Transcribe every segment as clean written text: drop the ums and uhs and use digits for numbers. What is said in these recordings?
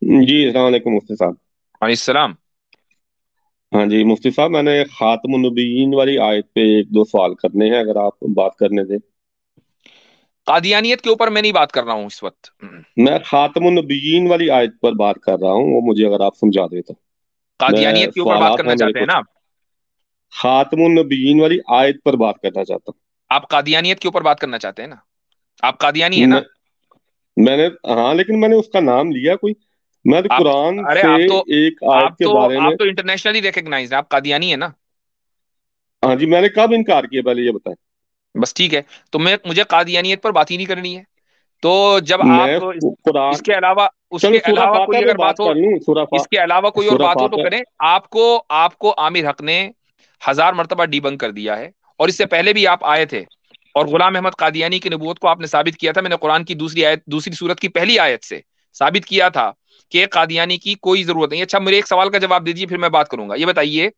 जी अस्सलाम वालेकुम मुफ्ती साहब। अलैहिस्सलाम। हाँ जी मुफ्ती साहब, मैंने खातमुन नबिय्यीन वाली आयत पे एक दो सवाल करने हैं, अगर आप बात करने दें। कादियानियत के ऊपर मैं नहीं बात कर रहा हूँ इस वक्त। मैं खातमुन नबिय्यीन वाली आयत पर बात कर रहा हूँ, वो मुझे अगर आप समझा दें तो। मैं कादियानियत के ऊपर बात सवालात करना हैं मेरे चाहते हैं ना कुछ। आप? खातमुन नबिय्यीन वाली आयत पर बात करना चाहता आप कादियानियत के ऊपर बात करना चाहते हैं ना? आप कादियानी है हूँ ना? मैंने, हाँ, लेकिन मैंने उसका नाम लिया कोई। मैं तो आप कुरान अरे से आप तो एक आयत आप के तो बारे में। आप तो इंटरनेशनली रिकग्नाइज्ड है, आप कादियानी है ना? हाँ जी, मैंने कब इनकार किया, पहले ये बताएं। बस ठीक है। तो मैं मुझे कादियानियत पर बात ही नहीं करनी है। तो जब मैं आप कुरान, इसके अलावा चलो उसके सूरा अलावा फातिहा कोई पे अगर बात बात हो, कर लूँ। इसके अलावा कोई और सूरा बात हो तो फातिहा। करें। आपको आपको आमिर हक ने 1000 मर्तबा डिबंक कर दिया है। और इससे पहले भी आप आए थे और गुलाम अहमद कादियानी की नबूवत को आपने साबित किया था। मैंने कुरान की दूसरी आयत, दूसरी सूरत की पहली आयत से साबित किया था कि कादियानी की कोई जरूरत नहीं। अच्छा, मेरे एक सवाल का जवाब दीजिए, फिर मैं बात करूंगा। ये बताइए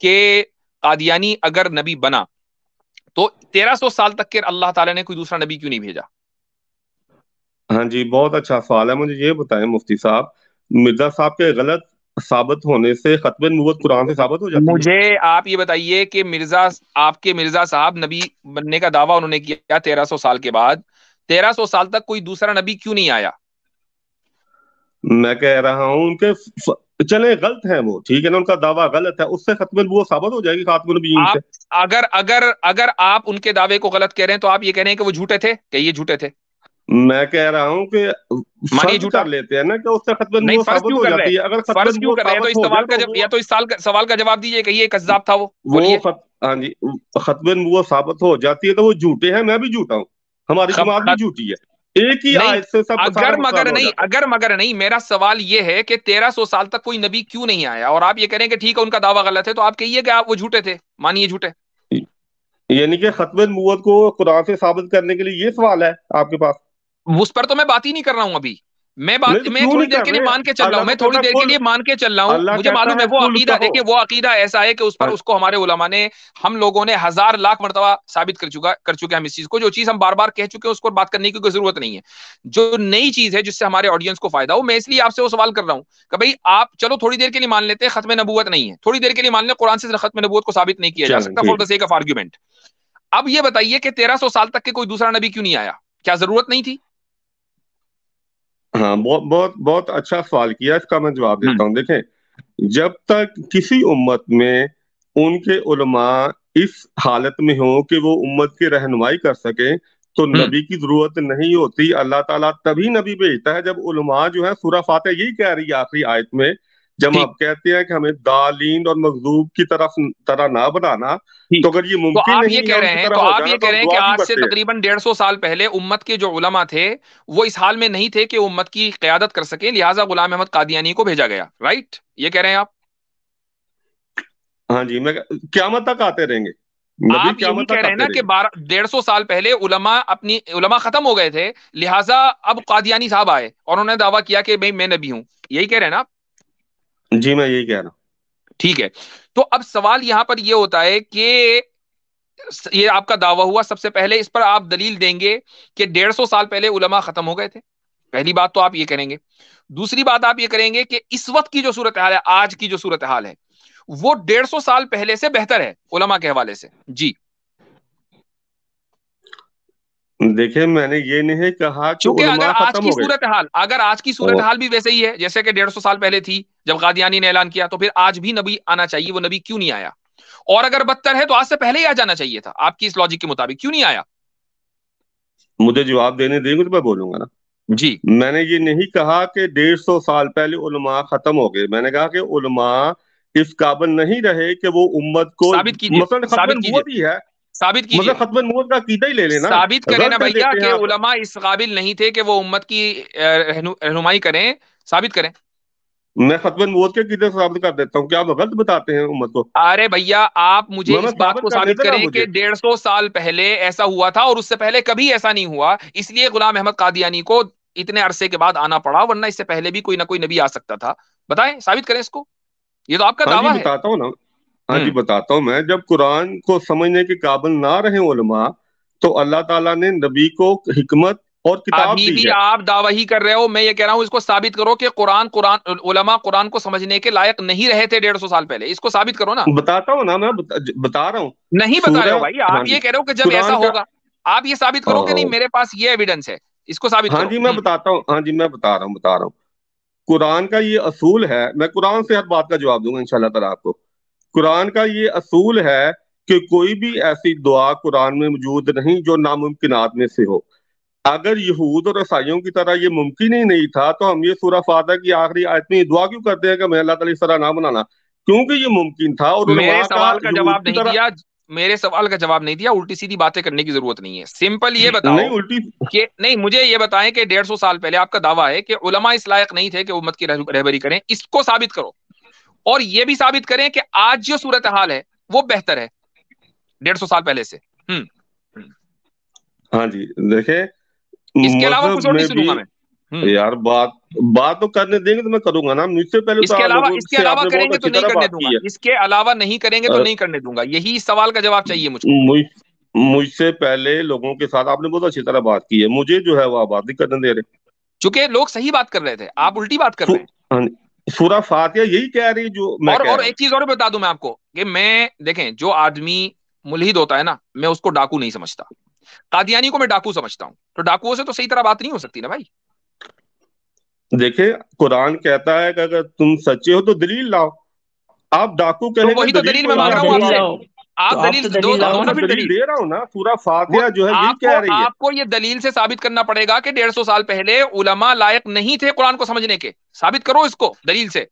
कि कादियानी अगर नबी बना तो 1300 साल तक के अल्लाह ताला ने कोई दूसरा नबी क्यों नहीं भेजा? हाँ जी, बहुत अच्छा सवाल है। मुझे ये बताएं मुफ्ती साहब, मिर्जा साहब के गलत साबित होने से खत्म नबूवत कुरान से साबित हो जाती है? मुझे आप ये बताइए कि आपके मिर्जा साहब नबी बनने का दावा उन्होंने किया 1300 साल के बाद। 1300 साल तक कोई दूसरा नबी क्यों नहीं आया? मैं कह रहा हूँ चले गलत है वो, ठीक है ना, उनका दावा गलत है, उससे खत्म नबूवत साबित हो जाएगी खातमुन नबिय्यीन आप से। अगर अगर अगर आप उनके दावे को गलत कह रहे हैं तो आप ये कह रहे हैं कि वो झूठे थे, कि ये झूठे थे? मैं कह रहा हूँ कि मानिए फर्ज झूठा। कर लेते हैं ना कि उससे खत्म नहीं, नबूवत फर्ज साबित क्यों हो कर रहे हैं? जाती है। अगर खत्म फर्ज क्यों नबूवत कर रहे हैं? तो साबित इस हो सवाल जाए का तो जब वो या तो इस सवाल का जवाब दीजिए, कहिए कज्जाब था वो, वो बोलिए। हाँ जी, खत्म नबूवत साबित हो जाती है तो वो झूठे हैं, मैं भी झूठा हूँ, हमारी खब जमात भी खत झूठी है। एक ही नहीं, आयत से सब सारा अगर मसला हल मगर हो नहीं, जाता अगर मगर नहीं, मेरा सवाल ये है कि 1300 साल तक कोई नबी क्यों नहीं आया, और आप ये कह रहे हैं कि ठीक है उनका दावा गलत है, तो आप कहिए कि आप वो झूठे थे, मानिए झूठे। है। यानी कि खत्म नबूवत को कुरान से साबित करने के लिए ये सवाल है आपके पास? उस पर तो मैं बात ही नहीं कर रहा हूं अभी। नहीं तो मैं क्यों थोड़ी नहीं देर कर के लिए रहे? मान के चल रहा हूं, अल्लाह मैं तो थोड़ी कहता है देर के कुल, लिए मान के चल रहा हूं। अल्लाह मुझे कहता मालूम है है वो कुल अकीदा, कहो। देखिए वो अकीदा ऐसा है कि उस पर हाँ, उसको हमारे उलमा ने, हम लोगों ने 1000 लाख मर्तबा साबित कर चुके हैं हम इस चीज को। जो चीज हम बार बार कह चुके हैं उसको बात करने की कोई जरूरत नहीं है। जो नई चीज है जिससे हमारे ऑडियंस को फायदा हो, मैं इसलिए आपसे वो सवाल कर रहा हूँ कि भाई आप चलो थोड़ी देर के लिए मान लेते हैं खत्म नबूवत नहीं है, थोड़ी देर के लिए मान लें कुरान से खत्म नबूवत को साबित नहीं किया जा चलें सकता, फॉर ठीक द सेक ऑफ आर्ग्यूमेंट। अब ये बताइए कि 1300 साल तक के कोई दूसरा नबी क्यों नहीं आया? क्या जरूरत नहीं थी? है। हाँ, बहुत बहुत बहुत अच्छा सवाल किया, इसका मैं जवाब हम्म। देता हूँ। देखें, जब तक किसी उम्मत में उनके उलमा इस हालत में हो कि वो उम्मत की रहनुमाई कर सके, तो हम्म। नबी की जरूरत नहीं होती। अल्लाह ताला तभी नबी भेजता है जब उलमा जो है, सूरह फातिहा यही कह रही है आखिरी आयत में, जब ठीक। आप कहते हैं कि हमें दालीन और मखजूब की तरह ना बनाना। तो ठीक। अगर ये तो मुमकिन आप ये नहीं है कह रहे उनकी हैं, तरह तो हो आप जाना, ये तो कह हम रहे हैं कि दुआ क्यों आज से करते हैं? तकरीबन 150 साल पहले उम्मत के जो उलमा थे वो इस हाल में नहीं थे कि उम्मत की क़यादत कर सके, लिहाजा गुलाम अहमद कादियानी को भेजा गया, राइट? ये कह रहे हैं आप? हाँ जी, मैं क्यामत तक आते रहेंगे, नबी आप यही क्यामत कह तक रहे हैं आते ना कि रहेंगे। 150 साल पहले उलमा खत्म हो गए थे, लिहाजा अब कादियानी साहब आए और उन्होंने दावा किया कि भाई मैं नबी हूं। यही कह रहे हैं ना आप? जी, मैं यही कह रहा ठीक है। तो अब सवाल यहां पर यह होता है कि ये आपका दावा हुआ, सबसे पहले इस पर आप दलील देंगे कि 150 साल पहले उलमा खत्म हो गए थे। पहली बात तो आप ये करेंगे। दूसरी बात आप ये करेंगे कि इस वक्त की जो सूरत हाल है, आज की जो सूरत हाल है, वो 150 साल पहले से बेहतर है उलमा के हवाले से। जी। हूँ। देखिए, मैंने ये नहीं कहा कि क्योंकि उलमा खत्म हो गए। अगर आज की सूरत ओ, हाल भी वैसे ही है जैसे कि 150 साल पहले थी जब कादियानी ने ऐलान किया, तो फिर आज भी नबी आना चाहिए, वो नबी क्यों नहीं आया? और अगर बदतर है तो आज से पहले ही आ जाना चाहिए था, आपकी इस लॉजिक के मुताबिक क्यों नहीं आया? मुझे जवाब देने देंगे तो मैं बोलूंगा ना। जी। मैंने ये नहीं कहा कि 150 साल पहले उलमा खत्म हो गए। मैंने कहा कि उलमा इस काबिल नहीं रहे कि वो उम्मत को, साबित कीजिए, मसलन खत्म साबित कीजिए, नबूवत ही है, साबित कीजिए। मतलब खत्म नबूवत का अकीदा ही ले लेना। साबित करें ना गलत है भैया देते हैं कि आप। उलमा इस काबिल नहीं थे कि वो उम्मत की रहनुमाई करें। साबित करें। मैं खत्म नबूवत के अकीदे से साबित कर देता हूँ, क्या आप गलत बताते हैं उम्मत को? अरे भैया, आप मुझे मैं इस बात साबित को करने साबित देना करें कि मुझे। 150 साल पहले ऐसा हुआ था और उससे पहले कभी ऐसा नहीं हुआ, इसलिए गुलाम अहमद कादियानी को इतने अरसे के बाद आना पड़ा, वरना इससे पहले भी कोई ना कोई नबी आ सकता था। बताएं, साबित करें इसको। ये तो आपका हाँ जी, दावा है। बताता हूँ ना। हाँ जी, हम्म। बताता हूँ। मैं जब कुरान को समझने के काबिल ना रहे उलमा, तो अल्लाह ताला ने नबी को हिकमत اور کتاب ابھی دی بھی ہے. آپ دعویٰ ہی کر رہے ہو. میں یہ کہہ رہا ہوں اس کو ثابت کرو کہ علماء قرآن کو سمجھنے کے لائق نہیں رہے تھے 150 سال پہلے. اس کو ثابت کرو نا. بتاتا ہوں نا میں، بتا رہا ہوں. نہیں بتا رہے سورہ، ہو بھائی. ہاں آپ جی، یہ کہہ رہے ہو کہ جب ایسا قرآن کا، ہوگا آپ یہ ثابت کرو کہ نہیں میرے پاس یہ ایویڈنس ہے. اس کو ثابت ہاں کرو. جی میں بتاتا ہوں، ہاں جی میں بتا رہا ہوں. قرآن کا یہ اصول ہے، میں قرآن سے ہر بات کا جواب دوں گا انشاءاللہ تعالیٰ آپ کو. قرآن کا یہ اصول ہے کہ کوئی بھی ایسی دعا قرآن میں موجود نہیں جو ناممکنات میں سے ہو. اگر یہود اور عیسائیوں کی طرح یہ ممکن ہی نہیں تھا تو ہم یہ سورہ فاتحہ کی آخری آیت میں یہ دعا کیوں کرتے ہیں کہ میں اللہ تعالیٰ اس طرح نہ بنانا؟ کیونکہ یہ ممکن تھا، اور میرے علماء کا سوال کا یہود جواب کی نہیں طرح دیا. میرے سوال کا جواب نہیں دیا. الٹی سیدھی باتیں کرنے کی ضرورت نہیں ہے. سمپل یہ نہیں بتاؤ الٹی. کہ نہیں. مجھے یہ بتائیں کہ 150 سال پہلے آپ کا دعویٰ ہے کہ علماء اس لائق نہیں تھے کہ امت کی رہبری کریں. اس کو ثابت کرو. اور یہ بھی ثابت کریں کہ آج جو صورتحال ہے وہ بہتر ہے 150 سال پہلے سے. ہاں جی دیکھیں، اس کے علاوہ مذہب کچھ اور میں نہیں بھی سنوں گا میں. یار بات تو کرنے دیں گے تو میں کروں گا نا. مجھ سے پہلے اس تو کے علاوہ لوگوں اس کے سے آپ علاوہ نے کریں بہت گے تو اچھی نہیں طرح کرنے بات دوں گا. کی ہے. اس کے علاوہ نہیں کریں گے تو نہیں کرنے دوں گا. یہی سوال کا جواب چاہیے مجھ کو. مجھ سے پہلے لوگوں کے ساتھ آپ نے بہت اچھی طرح بات کی ہے، مجھے جو ہے وہ آپ بات نہیں کرنے دے رہے. چونکہ لوگ صحیح بات کر رہے تھے آپ الٹی بات کر رہے ہیں. ہاں جی، سورہ فاتحہ یہی کہہ رہی جو میں کہہ اور رہا ہوں. ایک چیز اور بتا دوں میں آپ کو کہ میں دیکھیں جو آدمی ملحد ہوتا ہے نا میں اس کو ڈاکو نہیں سمجھتا. قادیانی کو میں ڈاکو سمجھتا ہوں. تو ڈاکوؤں سے تو صحیح طرح بات نہیں ہو سکتی نا بھائی. دیکھیں قرآن کہتا ہے کہ اگر تم سچے ہو تو دلیل لاؤ. آپ ڈاکو تو کہیں گے وہی تو دلیل دلیل کوئی میں نہیں مانگ آپ رہا ہوں آپ دلیل لاتے. سے. لاؤ. تو آپ آپ دلیل تو دو دلیل لاؤ آپ نا کو نا. پھر دلیل دلیل. دے رہا ہوں نا، سورہ وہ فاتحہ جو ہے یہی کہہ رہی ہے. آپ کو یہ دلیل سے ثابت کرنا پڑے گا کہ 150 سال پہلے علماء لائق نہیں تھے قرآن کو سمجھنے کے. ثابت کرو اس کو دلیل سے.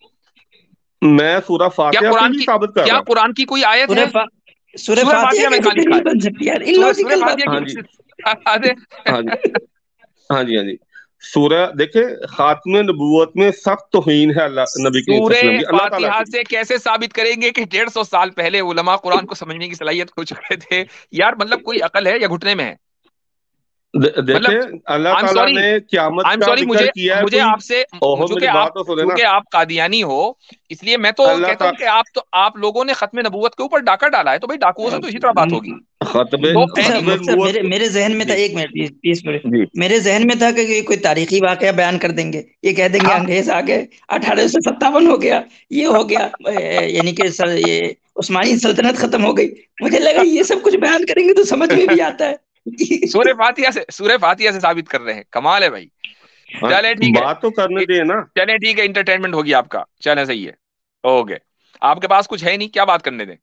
میں سورہ فاتحہ سے ہی ثابت کر رہا کیا ہوں. قرآن کی کوئی آیت سورہ ہے؟ سورہ سورہ فاتحہ فاتحہ میں کیسے کہاں لکھا دلیل ہے؟ بن سکتی ہے یار؟ سورہ illogical فاتحہ بات. ہاں کی جی، ہاں جی، ارے ہاں جی، ہاں جی. سورہ دیکھیں، خاتم نبوت میں سخت توہین ہے اللہ نبی کریم صلی سورہ اللہ علیہ وسلم کی، اللہ تعالیٰ فاتحہ کی. سے کیسے ثابت کریں گے کہ 150 سال پہلے علماء قرآن کو سمجھنے کی صلاحیت ہو چکے تھے؟ یار مطلب کوئی عقل ہے یا گھٹنے میں ہے؟ مطلب دیکھیں اللہ آئی ایم تعالیٰ سوری نے قیامت آئی ایم کا سوری ذکر کیا ہے. مجھے کوئی آپ سے اوہو میری بات تو سنے نا. چونکہ آپ قادیانی ہو اس لیے میں تو اللہ کہتا ہوں تعالیٰ کہ آپ لوگوں نے ختم نبوت کے اوپر ڈاکہ ڈالا ہے. تو بھائی ڈاکوؤں سے تو اسی طرح بات ہوگی. ختم تو مفتی صاحب، ختم مفتی صاحب، نبوت. میرے ذہن میں تھا، جی ایک منٹ پلیز پلیز. جی. میرے ذہن میں تھا کہ یہ کوئی تاریخی واقعہ بیان کر دیں گے. یہ کہہ دیں گے ہاں انگریز آ گئے 1857 ہو گیا، یہ ہو گیا، یعنی کہ یہ عثمانی سلطنت ختم ہو گئی. مجھے لگا یہ سب کچھ بیان کریں گے تو سمجھ میں بھی آتا ہے. سورہ فاتحہ سے ثابت کر رہے ہیں. کمال ہے بھائی. چلے ٹھیک ہے. بات تو کرنے دیں نا. چلے ٹھیک ہے. انٹرٹینمنٹ ہوگی آپ کا. چلے صحیح ہے. اوکے. آپ کے پاس کچھ ہے نہیں کیا بات کرنے دیں.